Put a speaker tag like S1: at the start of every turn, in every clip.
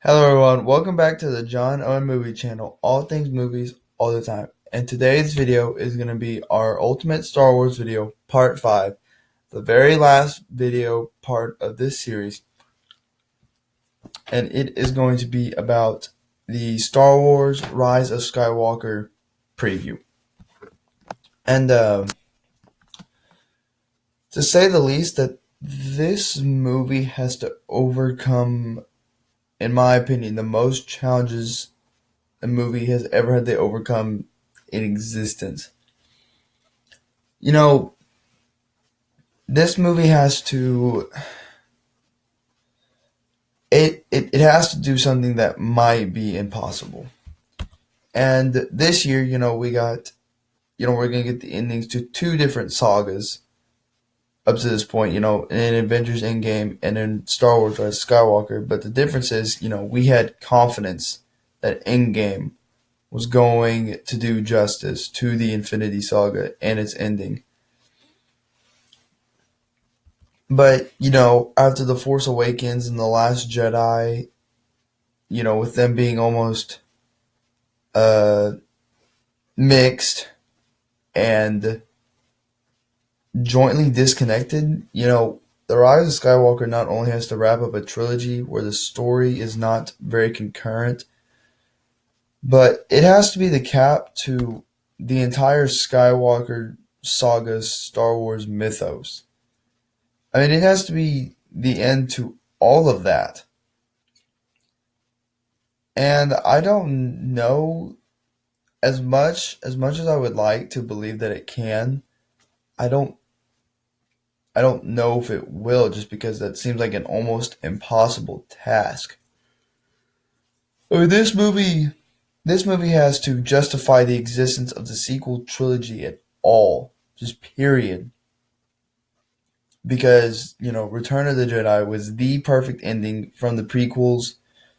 S1: Hello everyone, welcome back to the John Owen Movie Channel, all things movies, all the time. And today's video is going to be our Ultimate Star Wars video, part 5, the very last video part of this series. And it is going to be about the Star Wars Rise of Skywalker preview. And to say the least, that this movie has to overcome, in my opinion, the most challenges a movie has ever had to overcome in existence. You know, this movie has to it has to do something that might be impossible. And this year, we're gonna get the endings to two different sagas up to this point, in Avengers Endgame and in Star Wars Rise of Skywalker. But the difference is, we had confidence that Endgame was going to do justice to the Infinity Saga and its ending. But, after The Force Awakens and The Last Jedi, with them being almost uh, mixed and jointly disconnected, The Rise of Skywalker not only has to wrap up a trilogy where the story is not very concurrent, but it has to be the cap to the entire Skywalker saga's Star Wars mythos. I mean, it has to be the end to all of that. And I don't know, as much as I would like to believe that it can, I don't I don't know if it will, just because that seems like an almost impossible task. I mean, this movie has to justify the existence of the sequel trilogy at all, just period. Because, Return of the Jedi was the perfect ending from the prequels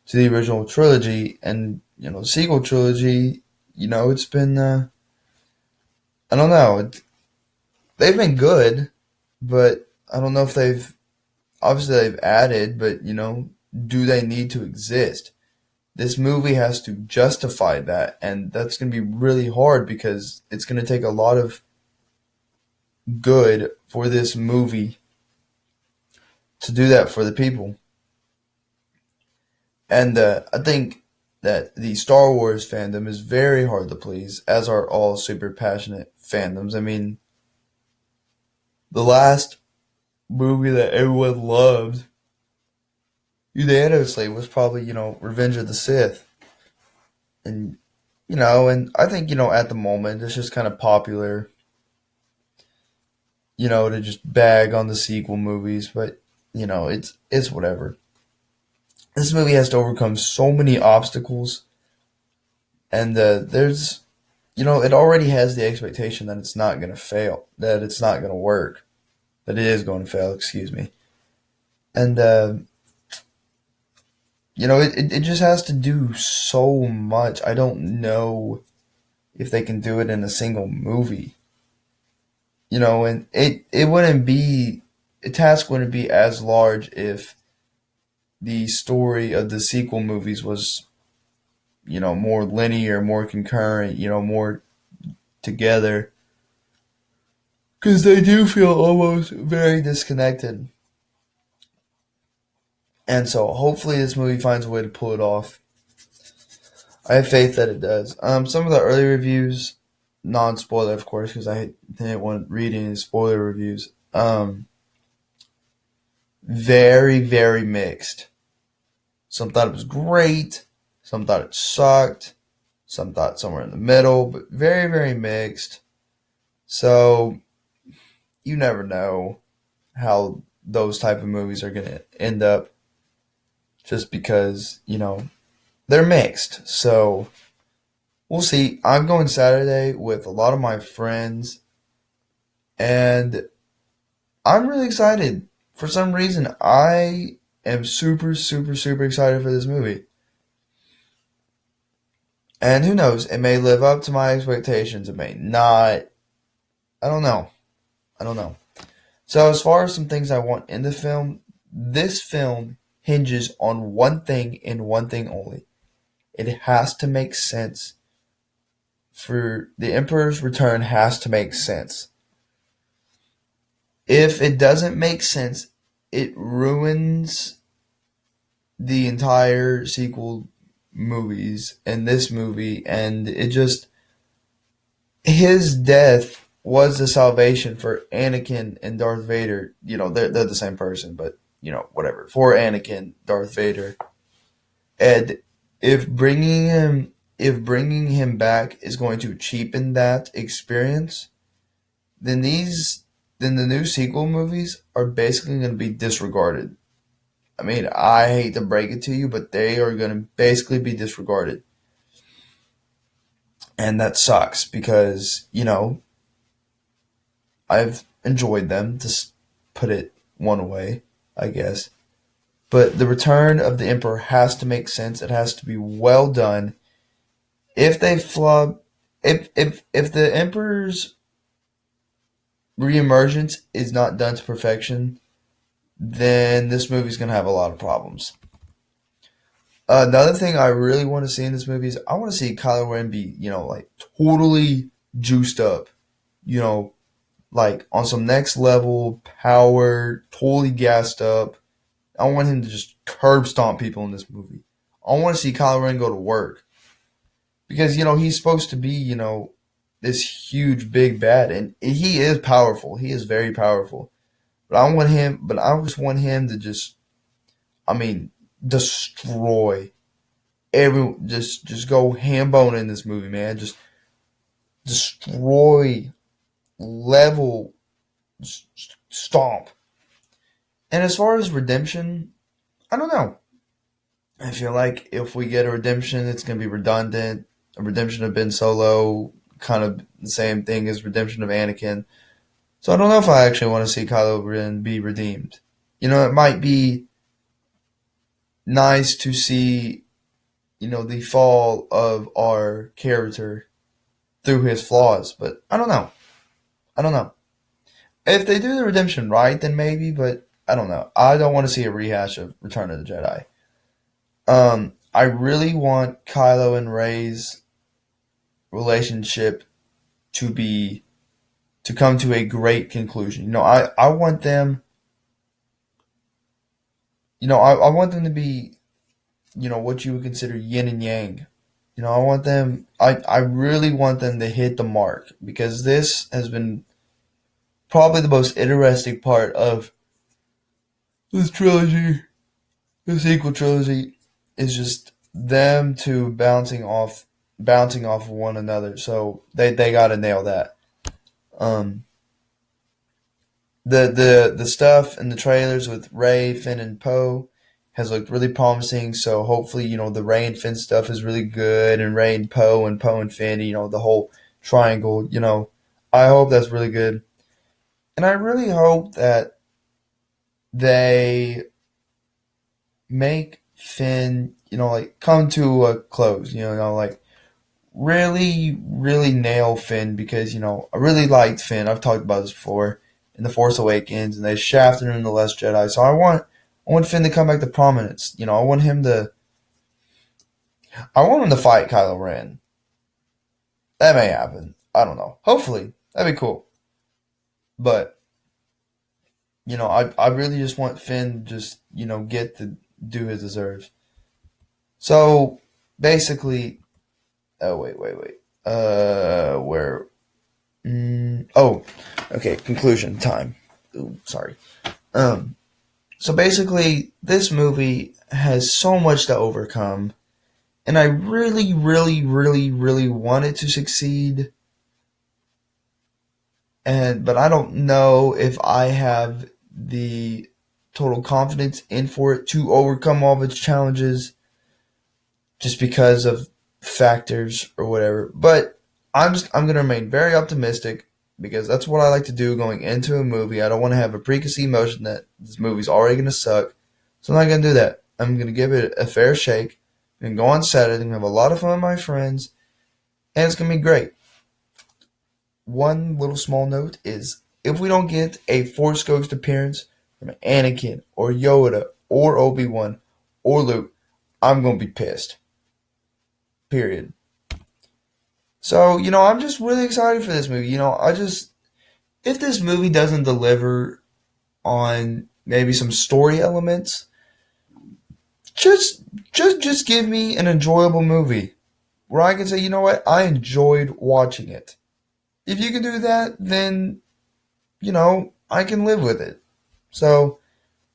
S1: to the original trilogy, and, the sequel trilogy, it's been, I don't know, they've been good, but I don't know if obviously they've added, but, do they need to exist? This movie has to justify that, and that's going to be really hard because it's going to take a lot of good for this movie to do that for the people. And I think that the Star Wars fandom is very hard to please, as are all super passionate fandoms. I mean, the last movie that everyone loved unanimously was probably, Revenge of the Sith. And, and I think, at the moment it's just kind of popular, to just bag on the sequel movies, but, it's whatever. This movie has to overcome so many obstacles, and it already has the expectation that it's not going to fail, that it's not going to work, that it is going to fail, excuse me. And, it just has to do so much. I don't know if they can do it in a single movie. And it wouldn't be, a task wouldn't be as large if the story of the sequel movies was, more linear, more concurrent, more together. Because they do feel almost very disconnected. And so hopefully this movie finds a way to pull it off. I have faith that it does. Some of the early reviews, non-spoiler of course, because I didn't want to read any spoiler reviews. Very, very mixed. Some thought it was great. Some thought it sucked. Some thought somewhere in the middle, but very, very mixed. So you never know how those type of movies are going to end up, just because, they're mixed. So we'll see. I'm going Saturday with a lot of my friends, and I'm really excited. For some reason, I am super, super, super excited for this movie. And who knows? It may live up to my expectations. It may not. I don't know. I don't know. So as far as some things I want in the film, this film hinges on one thing and one thing only. It has to make sense. For the Emperor's Return has to make sense. If it doesn't make sense, it ruins the entire sequel movies and this movie, and it just his death was the salvation for Anakin and Darth Vader. They're the same person, but whatever. For Anakin, Darth Vader, and if bringing him back is going to cheapen that experience, then the new sequel movies are basically going to be disregarded. I mean, I hate to break it to you, but they are going to basically be disregarded. And that sucks because, I've enjoyed them, to put it one way, I guess. But the Return of the Emperor has to make sense. It has to be well done. If they flub, if the Emperor's reemergence is not done to perfection, then this movie's gonna have a lot of problems. Another thing I really want to see in this movie is I want to see Kylo Ren be, like totally juiced up, you know, like on some next level power, totally gassed up. I want him to just curb stomp people in this movie. I want to see Kylo Ren go to work because he's supposed to be this huge big bad, and he is powerful. He is very powerful. But I just want him to just, I mean, destroy just go ham bone in this movie, man. Just destroy, level, stomp. And as far as redemption, I don't know. I feel like if we get a redemption, it's gonna be redundant. A redemption of Ben Solo, kind of the same thing as redemption of Anakin. So I don't know if I actually want to see Kylo Ren be redeemed. It might be nice to see, the fall of our character through his flaws, but I don't know. I don't know. If they do the redemption right, then maybe, but I don't know. I don't want to see a rehash of Return of the Jedi. I really want Kylo and Rey's relationship to come to a great conclusion. I want them. I want them to be, what you would consider yin and yang. I want them. I really want them to hit the mark because this has been probably the most interesting part of this trilogy, the sequel trilogy, is just them two bouncing off of one another. So they got to nail that. Um, the stuff in the trailers with Rey, Finn, and Poe has looked really promising. So hopefully, the Rey and Finn stuff is really good, and Rey and Poe and Finn, the whole triangle. I hope that's really good, and I really hope that they make Finn, like come to a close. Like really, really nail Finn because I really liked Finn. I've talked about this before in The Force Awakens, and they shafted him in The Last Jedi. So I want Finn to come back to prominence. I want him to fight Kylo Ren. That may happen. I don't know. Hopefully, that'd be cool. But I really just want Finn to just get to do his deserves. So basically, oh wait. Where? Oh, okay. Conclusion time. Ooh, sorry. So basically, this movie has so much to overcome, and I really, really, really, really want it to succeed. But I don't know if I have the total confidence in for it to overcome all of its challenges, just because of factors or whatever. But I'm gonna remain very optimistic because that's what I like to do going into a movie. I don't want to have a preconceived notion that this movie's already gonna suck, so I'm not gonna do that. I'm gonna give it a fair shake and go on Saturday and have a lot of fun with my friends, and it's gonna be great. One little small note is if we don't get a Force Ghost appearance from Anakin or Yoda or Obi-Wan or Luke, I'm going to be pissed. Period. So, I'm just really excited for this movie. If this movie doesn't deliver on maybe some story elements, just give me an enjoyable movie where I can say, you know what, I enjoyed watching it. If you can do that, then, I can live with it. So,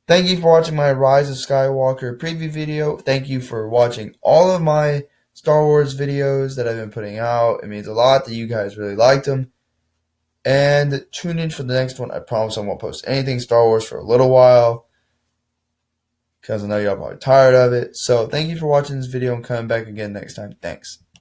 S1: thank you for watching my Rise of Skywalker preview video. Thank you for watching all of my Star Wars videos that I've been putting out. It means a lot that you guys really liked them. And tune in for the next one. I promise I won't post anything Star Wars for a little while, because I know y'all probably tired of it. So thank you for watching this video and coming back again next time. Thanks.